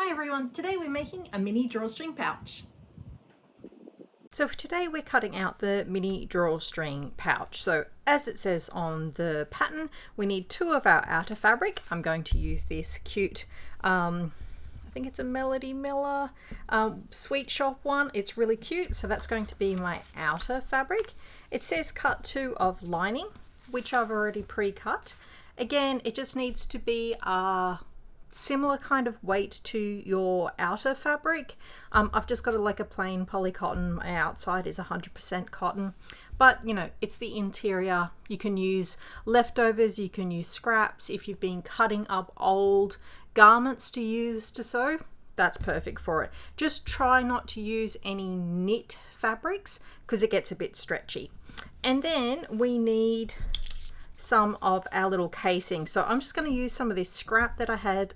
Hi everyone, today we're making a mini drawstring pouch. So today we're cutting out the mini drawstring pouch. So as it says on the pattern, we need 2 of our outer fabric. I'm going to use this cute, I think it's a Melody Miller Sweet Shop one. It's really cute, so that's going to be my outer fabric. It says cut 2 of lining, which I've already pre-cut. Again, it just needs to be similar kind of weight to your outer fabric. I've just got like a plain poly cotton. My outside is 100% cotton, but you know, it's the interior. You can use leftovers, you can use scraps. If you've been cutting up old garments to use to sew, that's perfect for it. Just try not to use any knit fabrics because it gets a bit stretchy. And then we need some of our little casing. So I'm just going to use some of this scrap that I had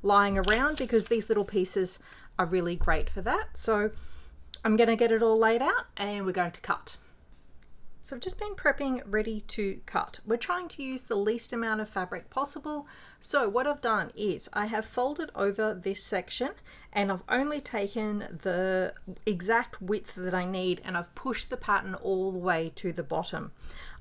lying around because these little pieces are really great for that. So I'm going to get it all laid out and we're going to cut. So I've just been prepping ready to cut. We're trying to use the least amount of fabric possible. So what I've done is I have folded over this section and I've only taken the exact width that I need and I've pushed the pattern all the way to the bottom.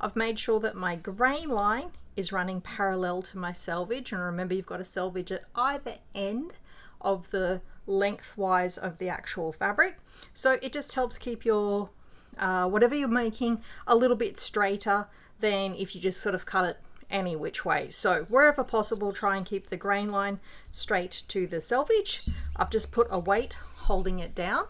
I've made sure that my grain line is running parallel to my selvage, and remember you've got to selvage at either end of the lengthwise of the actual fabric. So it just helps keep your whatever you're making a little bit straighter than if you just sort of cut it any which way. So wherever possible, try and keep the grain line straight to the selvage. I've just put a weight holding it down.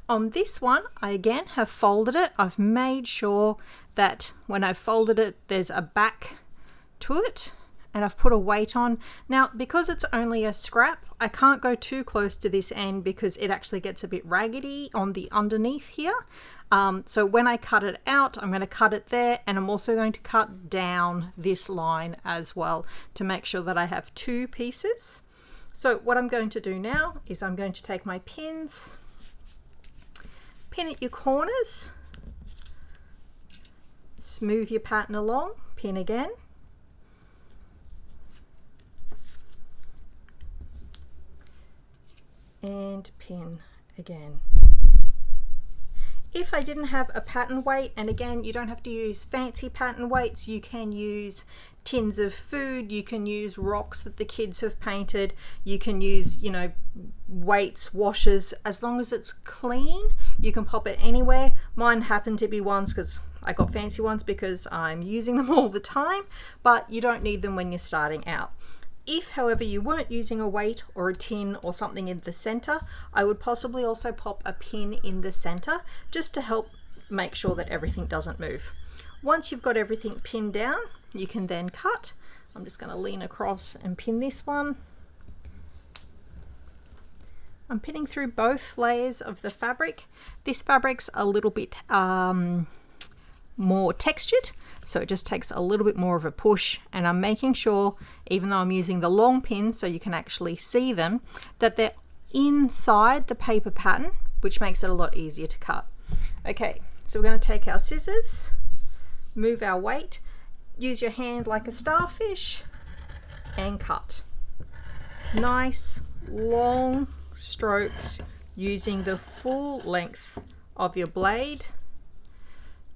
On this one, I again have folded it. I've made sure that when I folded it, there's a back to it, and I've put a weight on. Now, because it's only a scrap, I can't go too close to this end because it actually gets a bit raggedy on the underneath here. So when I cut it out, I'm going to cut it there, and I'm also going to cut down this line as well to make sure that I have 2 pieces. So what I'm going to do now is I'm going to take my pins, pin at your corners, smooth your pattern along, pin again, and pin again. If I didn't have a pattern weight, and again, you don't have to use fancy pattern weights, you can use tins of food, you can use rocks that the kids have painted, you can use, you know, weights, washers. As long as it's clean, you can pop it anywhere. Mine happened to be ones because I got fancy ones because I'm using them all the time, but you don't need them when you're starting out. If, however, you weren't using a weight or a tin or something in the center, I would possibly also pop a pin in the center just to help make sure that everything doesn't move. Once you've got everything pinned down, you can then cut. I'm just going to lean across and pin this one. I'm pinning through both layers of the fabric. This fabric's a little bit more textured, so it just takes a little bit more of a push, and I'm making sure, even though I'm using the long pins so you can actually see them, that they're inside the paper pattern, which makes it a lot easier to cut. Okay, so we're going to take our scissors, move our weight, use your hand like a starfish, and cut. Nice long strokes using the full length of your blade.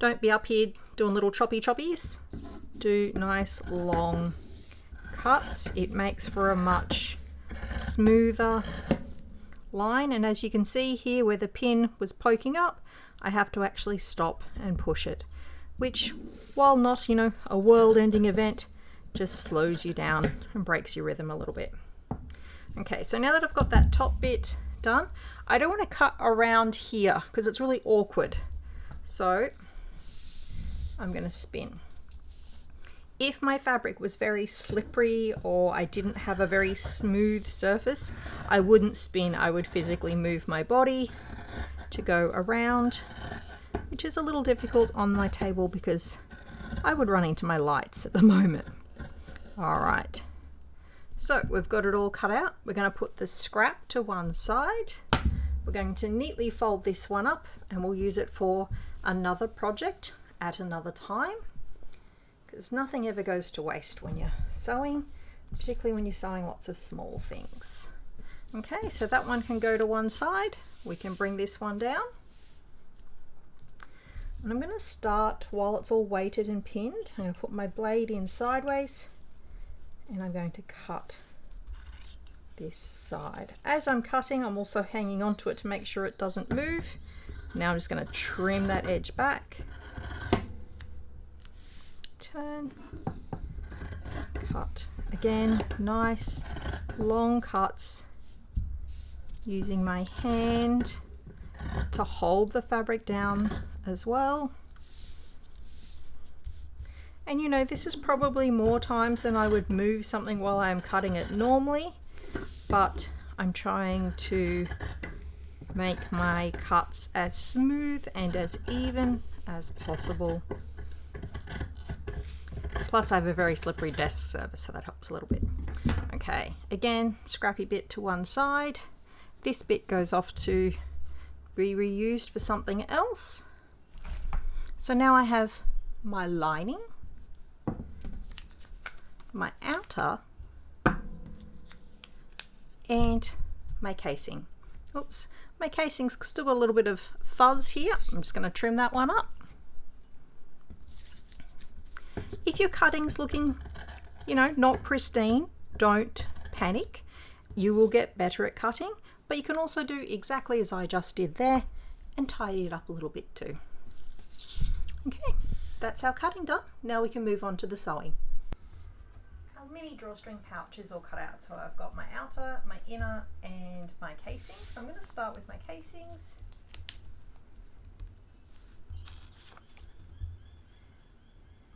Don't be up here doing little choppies. Do nice long cuts. It makes for a much smoother line. And as you can see here where the pin was poking up, I have to actually stop and push it, which, while not, you know, a world-ending event, just slows you down and breaks your rhythm a little bit. Okay, so now that I've got that top bit done, I don't want to cut around here because it's really awkward. So I'm going to spin. If my fabric was very slippery or I didn't have a very smooth surface, I wouldn't spin. I would physically move my body to go around, which is a little difficult on my table because I would run into my lights at the moment. All right, so we've got it all cut out. We're going to put the scrap to one side. We're going to neatly fold this one up and we'll use it for another project at another time, because nothing ever goes to waste when you're sewing, particularly when you're sewing lots of small things. Okay, so that one can go to one side. We can bring this one down. And I'm going to start while it's all weighted and pinned. I'm going to put my blade in sideways and I'm going to cut this side. As I'm cutting, I'm also hanging onto it to make sure it doesn't move. Now I'm just going to trim that edge back. Turn, cut. Again, nice long cuts using my hand to hold the fabric down as well. And you know, this is probably more times than I would move something while I'm cutting it normally, but I'm trying to make my cuts as smooth and as even as possible. Plus I have a very slippery desk surface, so that helps a little bit. Okay, again, scrappy bit to one side. This bit goes off to be reused for something else. So now I have my lining, my outer, and my casing. Oops, my casing's still got a little bit of fuzz here. I'm just going to trim that one up. If your cutting's looking, you know, not pristine, don't panic. You will get better at cutting, but you can also do exactly as I just did there and tidy it up a little bit too. Okay, that's our cutting done. Now we can move on to the sewing. Our mini drawstring pouch is all cut out. So I've got my outer, my inner, and my casing. So I'm going to start with my casings.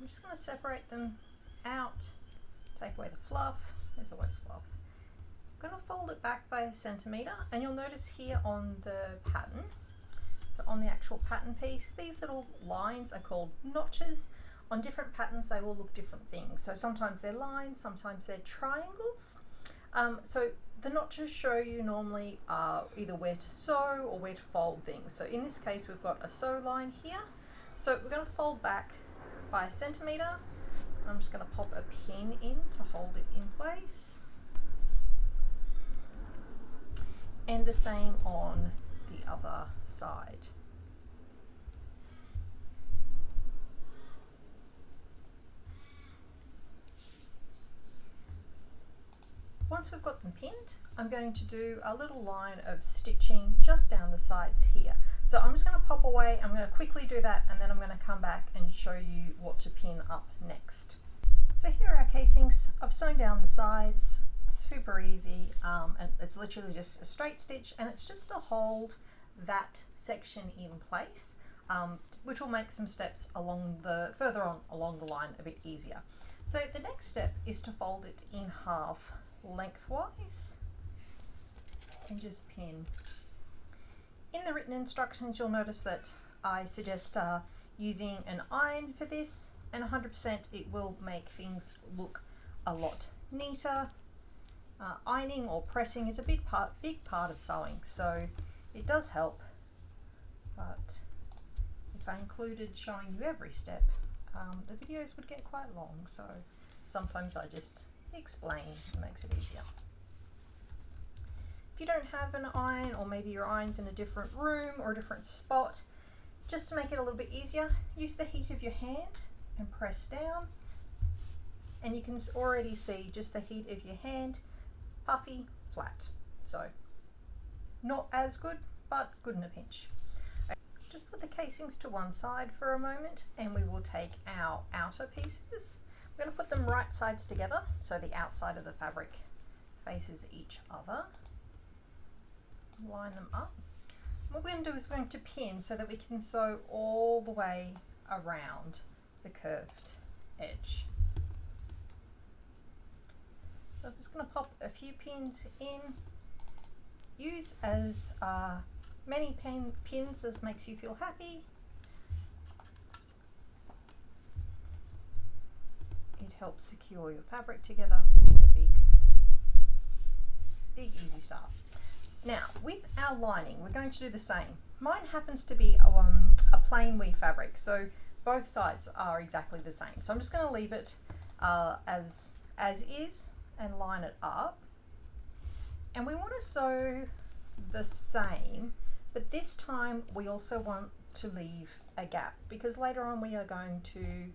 I'm just going to separate them out, take away the fluff. There's always fluff. I'm going to fold it back by 1 centimetre, and you'll notice here on the pattern, so on the actual pattern piece, these little lines are called notches. On different patterns they will look different things. So sometimes they're lines, sometimes they're triangles. So the notches show you normally either where to sew or where to fold things. So in this case we've got a sew line here. So we're going to fold back by 1 centimetre. I'm just going to pop a pin in to hold it in place. And the same on the other side. Once we've got them pinned, I'm going to do a little line of stitching just down the sides here. So I'm just going to pop away, I'm going to quickly do that, and then I'm going to come back and show you what to pin up next. So here are our casings. I've sewn down the sides. Super easy, and it's literally just a straight stitch, and it's just to hold that section in place, which will make some steps further on along the line a bit easier. So the next step is to fold it in half lengthwise and just pin. In the written instructions you'll notice that I suggest using an iron for this, and 100% it will make things look a lot neater. Ironing or pressing is a big part of sewing, so it does help, but if I included showing you every step, the videos would get quite long, so sometimes I just explain. It makes it easier. If you don't have an iron, or maybe your iron's in a different room or a different spot, just to make it a little bit easier, use the heat of your hand and press down, and you can already see just the heat of your hand, puffy, flat. So not as good, but good in a pinch. Just put the casings to one side for a moment, and we will take our outer pieces. We're going to put them right sides together so the outside of the fabric faces each other. Line them up. What we're going to do is we're going to pin so that we can sew all the way around the curved edge. So I'm just going to pop a few pins in. Use as many pins as makes you feel happy. It helps secure your fabric together, which is a big easy start. Now with our lining we're going to do the same. Mine happens to be a plain weave fabric, so both sides are exactly the same. So I'm just going to leave it as is and line it up. And we want to sew the same, but this time we also want to leave a gap, because later on we are going to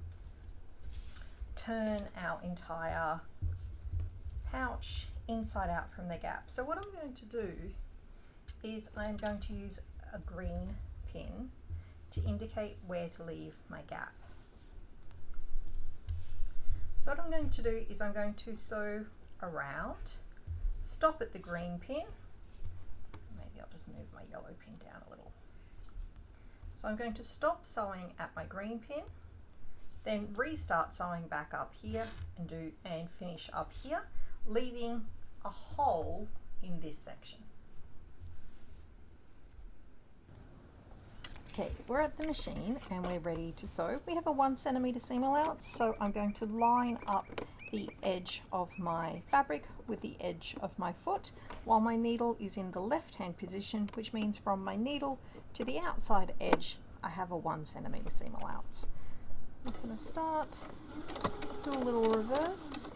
turn our entire pouch inside out from the gap. So what I'm going to do is I'm going to use a green pin to indicate where to leave my gap. So what I'm going to do is I'm going to sew around, stop at the green pin. Maybe I'll just move my yellow pin down a little. So I'm going to stop sewing at my green pin, then restart sewing back up here and finish up here, leaving a hole in this section. Okay, we're at the machine and we're ready to sew. We have a 1 centimeter seam allowance, so I'm going to line up the edge of my fabric with the edge of my foot while my needle is in the left hand position, which means from my needle to the outside edge I have a 1 centimeter seam allowance. I'm just going to start, do a little reverse.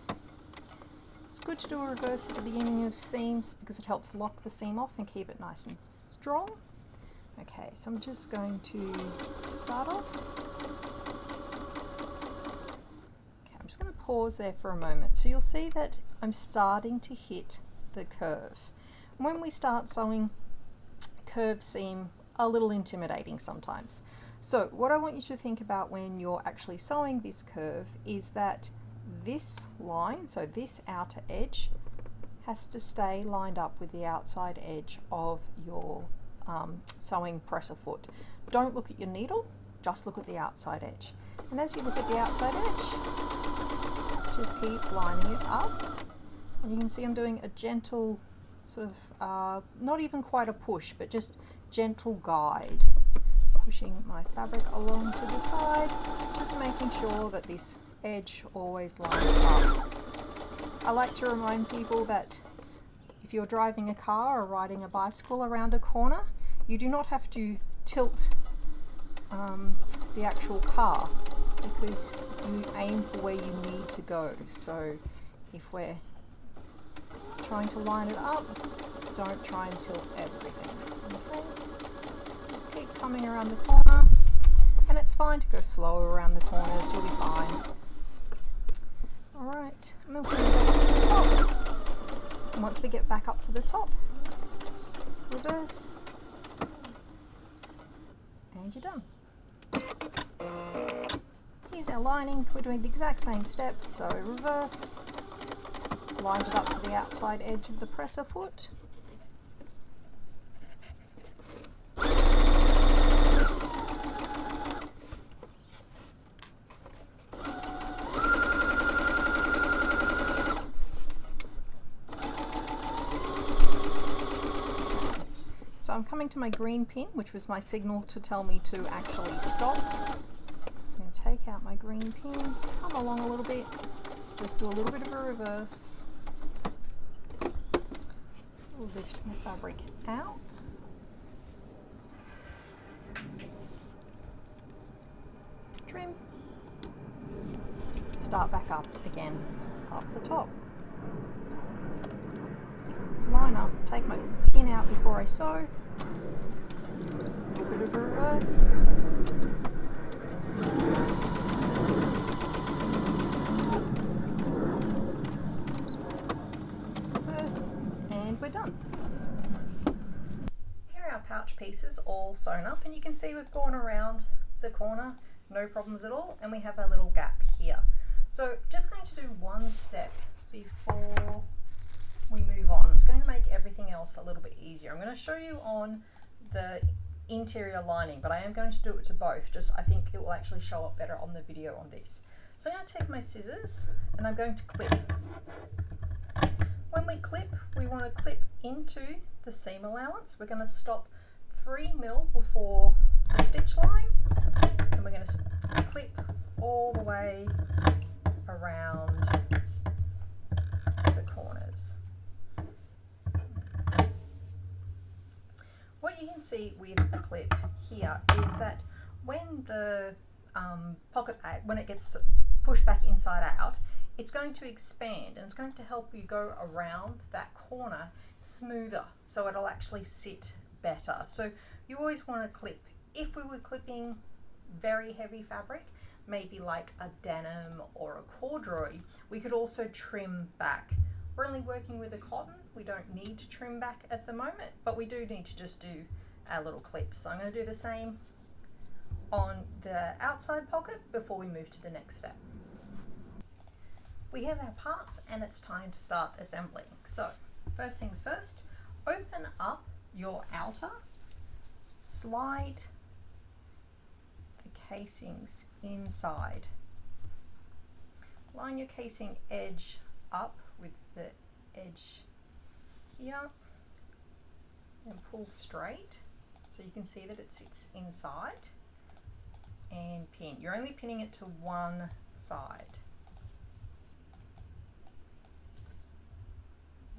It's good to do a reverse at the beginning of seams because it helps lock the seam off and keep it nice and strong. Okay, so I'm just going to start off. Okay, I'm just going to pause there for a moment. So you'll see that I'm starting to hit the curve. When we start sewing, curves seem a little intimidating sometimes. So what I want you to think about when you're actually sewing this curve is that this line, so this outer edge, has to stay lined up with the outside edge of your sewing presser foot. Don't look at your needle, just look at the outside edge. And as you look at the outside edge, just keep lining it up. And you can see I'm doing a gentle sort of, not even quite a push, but just gentle guide. Pushing my fabric along to the side, just making sure that this edge always lines up. I like to remind people that if you're driving a car or riding a bicycle around a corner, you do not have to tilt the actual car, because you aim for where you need to go. So if we're trying to line it up, don't try and tilt everything. Okay? So just keep coming around the corner, and it's fine to go slower around the corners, you'll be fine. Alright, and then we're going to go up to the top. And once we get back up to the top, reverse, and you're done. Here's our lining. We're doing the exact same steps, so reverse, lined it up to the outside edge of the presser foot. So I'm coming to my green pin, which was my signal to tell me to actually stop. I'm going to take out my green pin, come along a little bit, just do a little bit of a reverse, lift my fabric out, trim, start back up again, up the top. Line up, take my pin out before I sew, a little bit of a reverse, reverse, and we're done. Here are our pouch pieces all sewn up, and you can see we've gone around the corner, no problems at all, and we have a little gap here. So just going to do one step before we move on. It's going to make everything else a little bit easier. I'm going to show you on the interior lining, but I am going to do it to both. I think it will actually show up better on the video on this. So I'm going to take my scissors and I'm going to clip. When we clip, we want to clip into the seam allowance. We're going to stop 3 mil before the stitch line, and we're going to clip all the way around the corners. What you can see with a clip here is that when the pocket bag, when it gets pushed back inside out, it's going to expand and it's going to help you go around that corner smoother, so it'll actually sit better. So you always want to clip. If we were clipping very heavy fabric, maybe like a denim or a corduroy, we could also trim back. We're only working with a cotton, we don't need to trim back at the moment, but we do need to just do our little clips. So I'm going to do the same on the outside pocket before we move to the next step. We have our parts and it's time to start assembling. So first things first, open up your outer, slide the casings inside. Line your casing edge up with the edge here and pull straight so you can see that it sits inside, and pin. You're only pinning it to one side.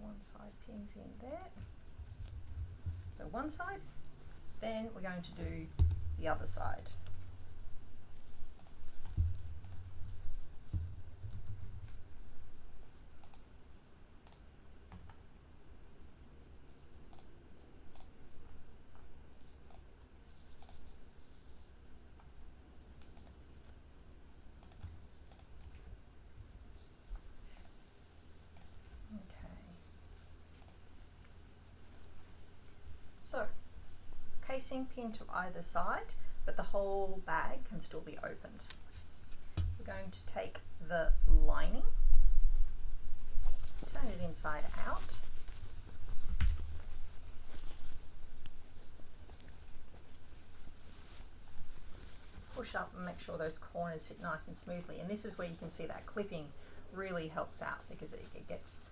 One side pins in there. So one side, then we're going to do the other side. So, casing pin to either side, but the whole bag can still be opened. We're going to take the lining, turn it inside out, push up and make sure those corners sit nice and smoothly. And this is where you can see that clipping really helps out because it gets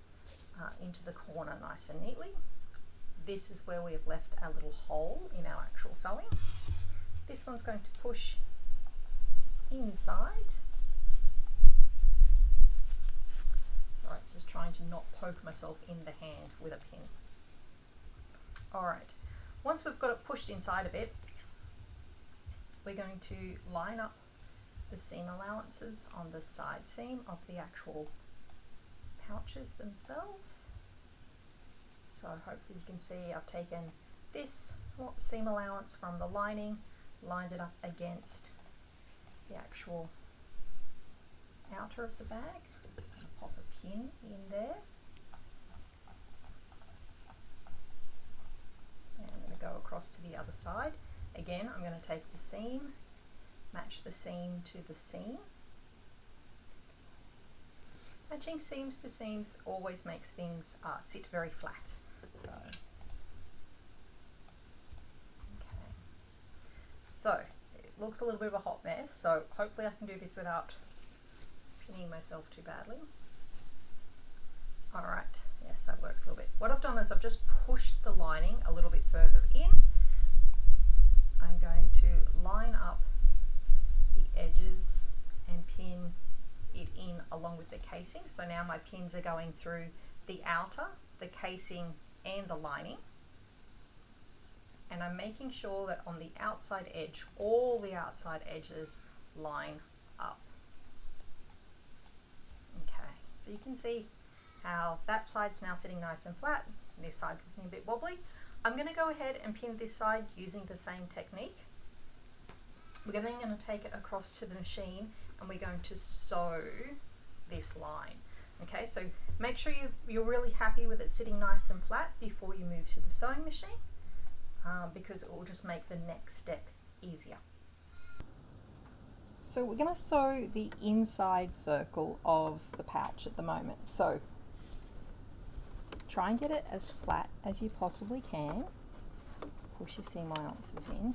into the corner nice and neatly. This is where we have left a little hole in our actual sewing. This one's going to push inside. Sorry, just trying to not poke myself in the hand with a pin. Alright, once we've got it pushed inside of it, we're going to line up the seam allowances on the side seam of the actual pouches themselves. So hopefully you can see I've taken this seam allowance from the lining, lined it up against the actual outer of the bag. Pop a pin in there. And I'm going to go across to the other side. Again, I'm going to take the seam, match the seam to the seam. Matching seams to seams always makes things sit very flat. So, okay. So it looks a little bit of a hot mess, so hopefully I can do this without pinning myself too badly. Alright, yes, that works a little bit. What I've done is I've just pushed the lining a little bit further in. I'm going to line up the edges and pin it in along with the casing. So now my pins are going through the outer, the casing and the lining, and I'm making sure that on the outside edge, all the outside edges line up. Okay, so you can see how that side's now sitting nice and flat, this side's looking a bit wobbly. I'm going to go ahead and pin this side using the same technique. We're then going to take it across to the machine and we're going to sew this line. Okay, so make sure you're really happy with it sitting nice and flat before you move to the sewing machine, because it will just make the next step easier. So we're going to sew the inside circle of the pouch at the moment. So try and get it as flat as you possibly can. Push your seam allowances in.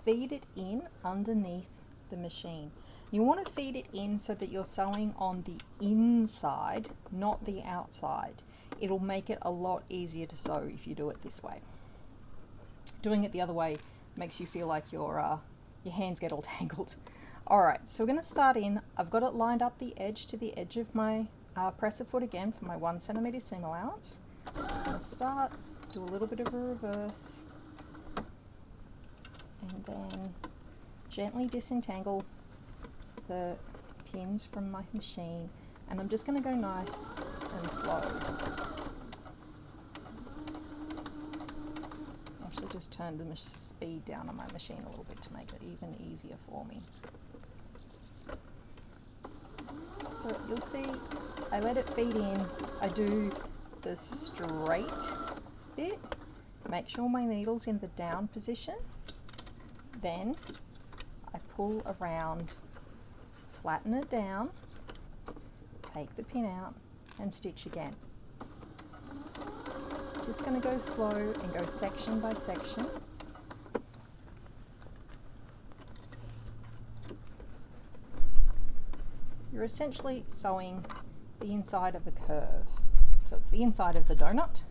Feed it in underneath the machine. You want to feed it in so that you're sewing on the inside, not the outside. It'll make it a lot easier to sew if you do it this way. Doing it the other way makes you feel like your hands get all tangled. Alright, so we're going to start in. I've got it lined up the edge to the edge of my presser foot again for my 1 centimeter seam allowance. Just going to start, do a little bit of a reverse, and then gently disentangle the pins from my machine, and I'm just going to go nice and slow. Actually just turned the speed down on my machine a little bit to make it even easier for me. So you'll see I let it feed in. I do the straight bit, make sure my needle's in the down position, then I pull around, flatten it down, take the pin out and stitch again. Just going to go slow and go section by section. You're essentially sewing the inside of a curve. So it's the inside of the donut.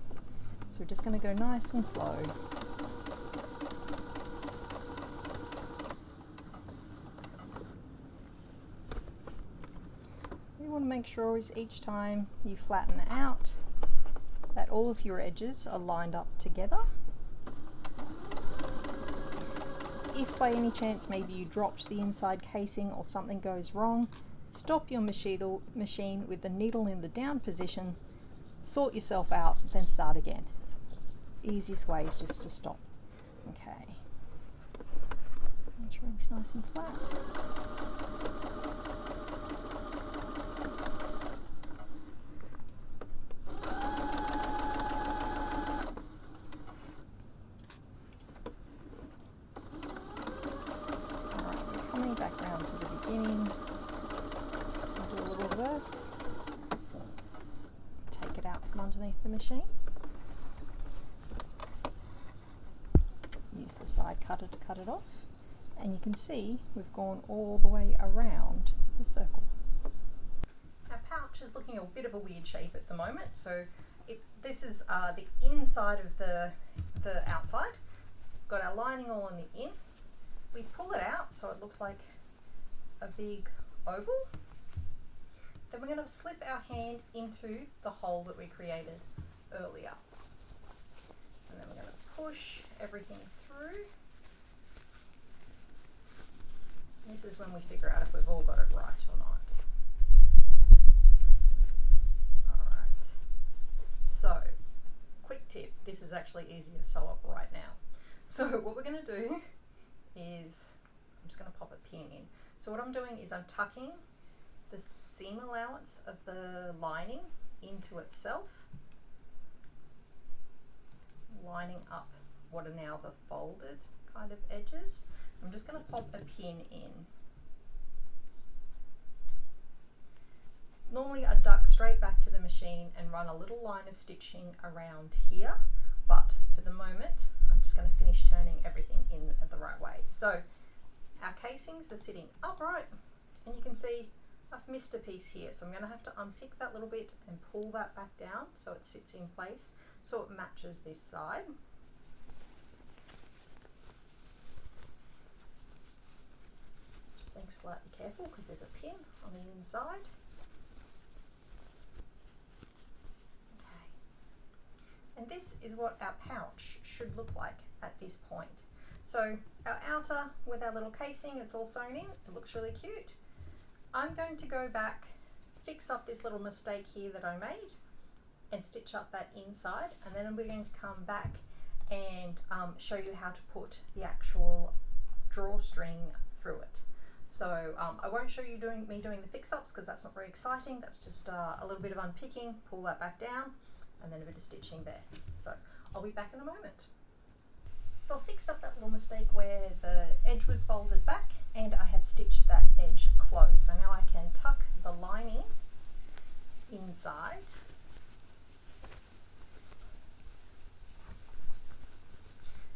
So we're just going to go nice and slow. You want to make sure is each time you flatten out that all of your edges are lined up together. If by any chance maybe you dropped the inside casing or something goes wrong, stop your machine with the needle in the down position, sort yourself out, then start again. Easiest way is just to stop. Okay. Make sure it's nice and flat. Back round to the beginning. So do a little reverse. Take it out from underneath the machine. Use the side cutter to cut it off. And you can see we've gone all the way around the circle. Our pouch is looking a bit of a weird shape at the moment. So this is the inside of the outside. Got our lining all on the in. We pull it out so it looks like a big oval. Then we're going to slip our hand into the hole that we created earlier. And then we're going to push everything through. This is when we figure out if we've all got it right or not. Alright. So, quick tip, this is actually easier to sew up right now. So what we're going to do is, I'm just going to pop a pin in. So what I'm doing is I'm tucking the seam allowance of the lining into itself, lining up what are now the folded kind of edges. I'm just going to pop a pin in. Normally I'd duck straight back to the machine and run a little line of stitching around here, but for the moment I'm just going to finish turning everything in the right way. So our casings are sitting upright, and you can see I've missed a piece here, so I'm going to have to unpick that little bit and pull that back down so it sits in place so it matches this side. Just being slightly careful because there's a pin on the inside. Okay. And this is what our pouch should look like at this point. So our outer with our little casing, it's all sewn in, it looks really cute. I'm going to go back, fix up this little mistake here that I made and stitch up that inside, and then we're going to come back and show you how to put the actual drawstring through it. So I won't show you me doing the fix-ups because that's not very exciting. That's just a little bit of unpicking, pull that back down, and then a bit of stitching there. So I'll be back in a moment. So I fixed up that little mistake where the edge was folded back and I have stitched that edge close. So now I can tuck the lining inside.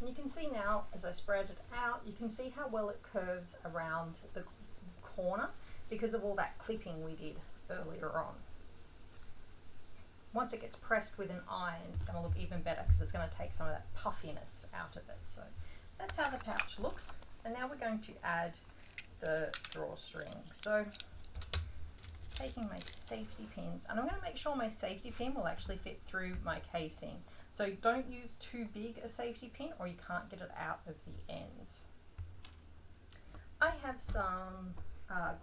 And you can see now as I spread it out, you can see how well it curves around the corner because of all that clipping we did earlier on. Once it gets pressed with an iron, it's going to look even better because it's going to take some of that puffiness out of it. So that's how the pouch looks. And now we're going to add the drawstring. So taking my safety pins, and I'm going to make sure my safety pin will actually fit through my casing. So don't use too big a safety pin or you can't get it out of the ends. I have some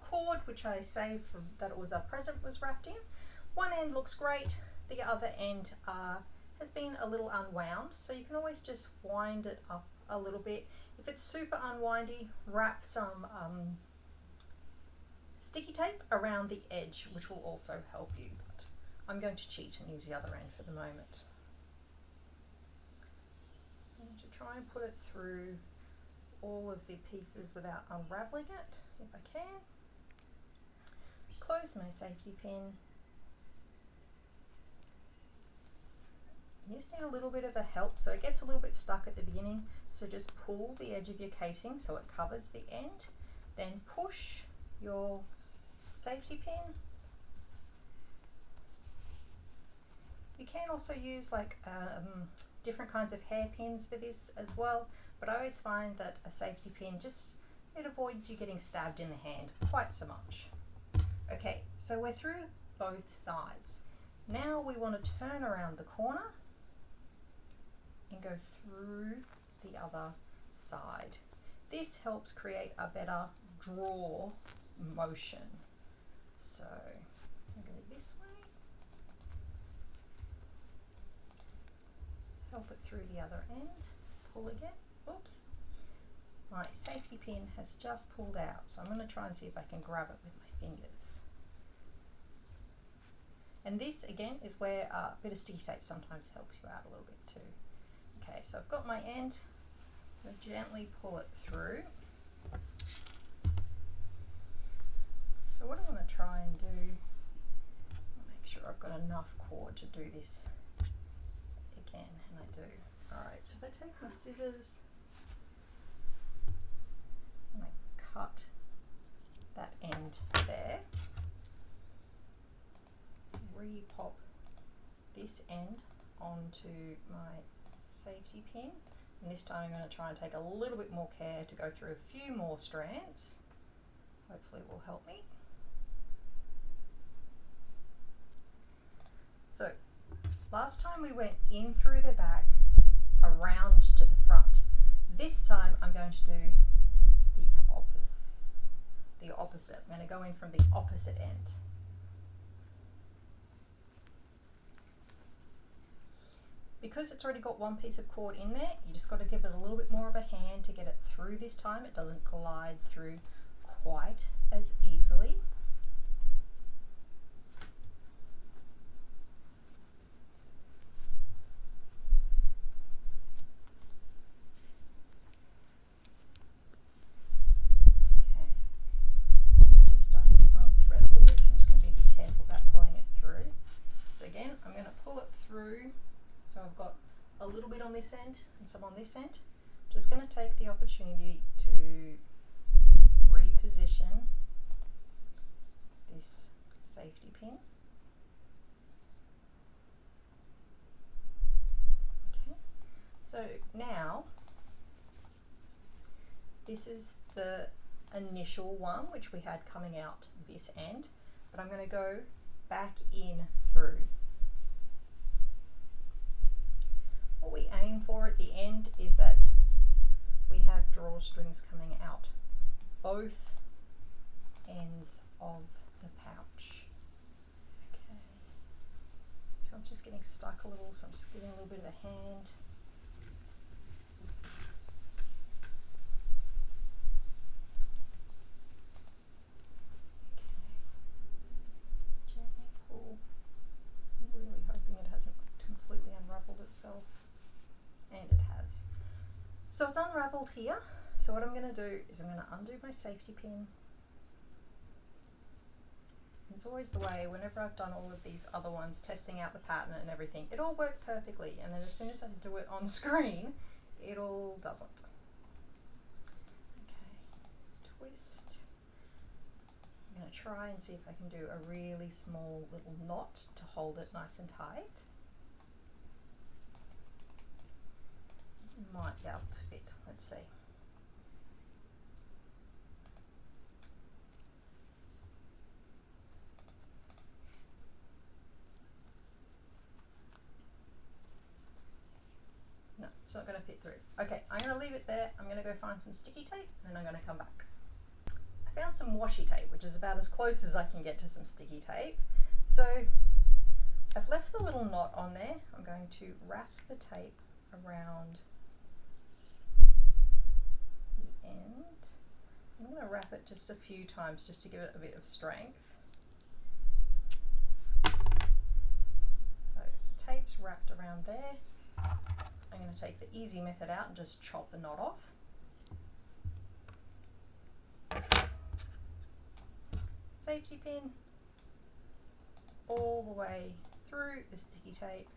cord, which I saved from that it was a present was wrapped in. One end looks great, the other end has been a little unwound, so you can always just wind it up a little bit. If it's super unwindy, wrap some sticky tape around the edge, which will also help you, but I'm going to cheat and use the other end for the moment. So I'm going to try and put it through all of the pieces without unraveling it, if I can. Close my safety pin. You just need a little bit of a help, so it gets a little bit stuck at the beginning, so just pull the edge of your casing so it covers the end, then push your safety pin. You can also use like different kinds of hairpins for this as well, but I always find that a safety pin it avoids you getting stabbed in the hand quite so much. Okay, so we're through both sides. Now we want to turn around the corner and go through the other side. This helps create a better draw motion. So I'm going to go this way, help it through the other end, pull again. Oops, my safety pin has just pulled out, so I'm going to try and see if I can grab it with my fingers. And this again is where a bit of sticky tape sometimes helps you out a little bit too. Okay, so I've got my end, I'm going to gently pull it through. So what I want to try and do, make sure I've got enough cord to do this again, and I do. Alright, so if I take my scissors and I cut that end there, re-pop this end onto my safety pin, and this time I'm going to try and take a little bit more care to go through a few more strands. Hopefully it will help me. So last time we went in through the back, around to the front. This time I'm going to do the opposite. I'm going to go in from the opposite end. Because it's already got one piece of cord in there, you just got to give it a little bit more of a hand to get it through this time. It doesn't glide through quite as easily. Okay, it's just starting to unthread a little bit, so I'm just going to be a bit careful about pulling it through. So again, I'm going to pull it through. So I've got a little bit on this end and some on this end. Just going to take the opportunity to reposition this safety pin. Okay, so now this is the initial one which we had coming out this end, but I'm going to go back in through. What we aim for at the end is that we have drawstrings coming out both ends of the pouch. Okay, this one's just getting stuck a little, so I'm just giving a little bit of a hand. Okay, gently pull. I'm really hoping it hasn't completely unraveled itself. And it has. So it's unraveled here. So what I'm going to do is I'm going to undo my safety pin. It's always the way whenever I've done all of these other ones, testing out the pattern and everything, it all worked perfectly, and then as soon as I do it on screen, it all doesn't. Okay, twist. I'm going to try and see if I can do a really small little knot to hold it nice and tight. Might be able to fit. Let's see. No, it's not going to fit through. Okay, I'm going to leave it there. I'm going to go find some sticky tape and I'm going to come back. I found some washi tape, which is about as close as I can get to some sticky tape. So I've left the little knot on there. I'm going to wrap the tape around the end. I'm going to wrap it just a few times just to give it a bit of strength. So tape's wrapped around there. I'm going to take the easy method out and just chop the knot off. Safety pin all the way through the sticky tape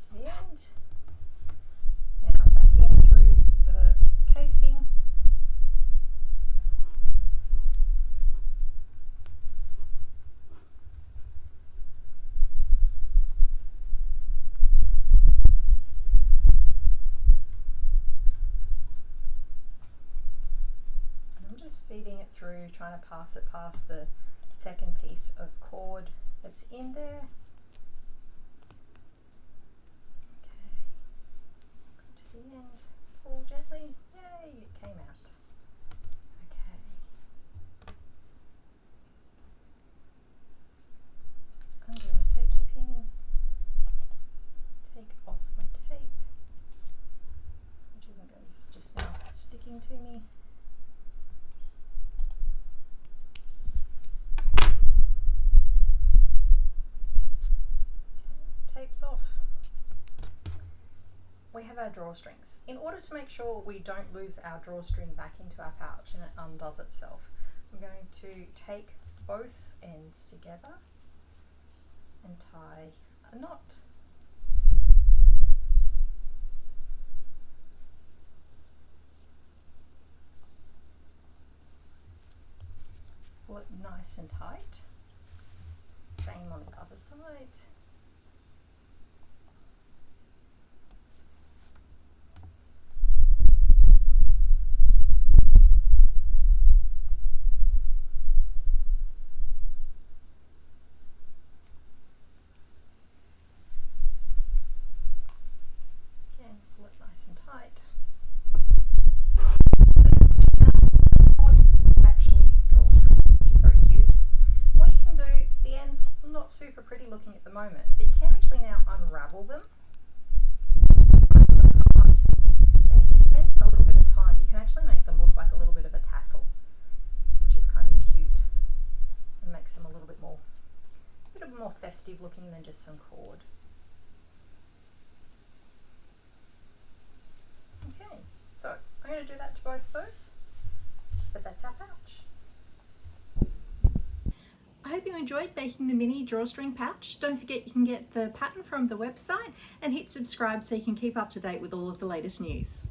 to the end. Now back in through the casing. Feeding it through, trying to pass it past the second piece of cord that's in there. Okay, got to the end, pull gently, yay, it came out. Okay. Undo my safety pin, take off my tape, which isn't going, it's just now sticking to me. Tape's off. We have our drawstrings. In order to make sure we don't lose our drawstring back into our pouch and it undoes itself, I'm going to take both ends together and tie a knot. Pull it nice and tight. Same on the other side. Pull it nice and tight. So you'll see now actually drawstrings, which is very cute. What you can do, the ends not super pretty looking at the moment, but you can actually now unravel them apart. And if you spend a little bit of time, you can actually make them look like a little bit of a tassel, which is kind of cute and makes them a little bit more festive looking than just some cord. Okay, so I'm going to do that to both of those, but that's our pouch. I hope you enjoyed making the mini drawstring pouch. Don't forget you can get the pattern from the website and hit subscribe so you can keep up to date with all of the latest news.